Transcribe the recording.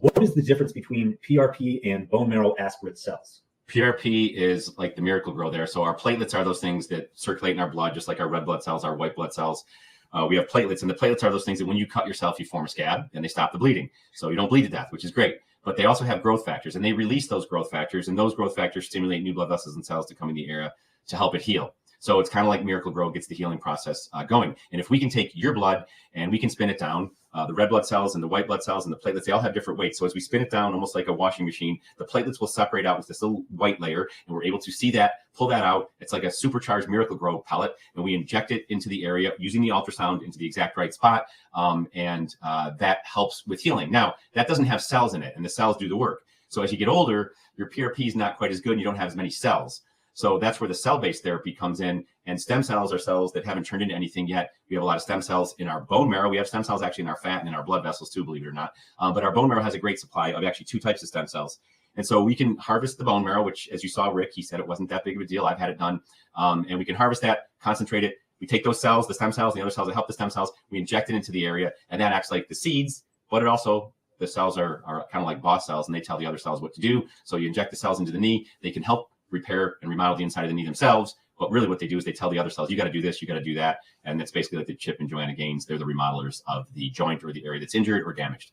What is the difference between PRP and bone marrow aspirate cells? PRP is like the miracle grow there. So our platelets are those things that circulate in our blood, just like our red blood cells, our white blood cells. We have platelets, and the platelets are those things that when you cut yourself, you form a scab and they stop the bleeding. So you don't bleed to death, which is great. But they also have growth factors, and they release those growth factors, and those growth factors stimulate new blood vessels and cells to come in the area to help it heal. So it's kind of like Miracle Grow gets the healing process going. And if we can take your blood and we can spin it down, the red blood cells and the white blood cells and the platelets, they all have different weights. So as we spin it down, almost like a washing machine, the platelets will separate out with this little white layer, and we're able to see that, pull that out. It's like a supercharged Miracle Grow pellet, and we inject it into the area using the ultrasound into the exact right spot, and that helps with healing. Now, that doesn't have cells in it, and the cells do the work. So as you get older, your PRP is not quite as good, and you don't have as many cells. So that's where the cell-based therapy comes in. And stem cells are cells that haven't turned into anything yet. We have a lot of stem cells in our bone marrow. We have stem cells actually in our fat and in our blood vessels too, believe it or not. But our bone marrow has a great supply of actually 2 types of stem cells. And so we can harvest the bone marrow, which, as you saw, Rick, he said it wasn't that big of a deal. I've had it done. And we can harvest that, concentrate it. We take those cells, the stem cells, and the other cells that help the stem cells. We inject it into the area, and that acts like the seeds, but it also, the cells are kind of like boss cells, and they tell the other cells what to do. So you inject the cells into the knee. They can help repair and remodel the inside of the knee themselves. But really what they do is they tell the other cells, you got to do this, you got to do that. And that's basically like the Chip and Joanna Gaines. They're the remodelers of the joint or the area that's injured or damaged.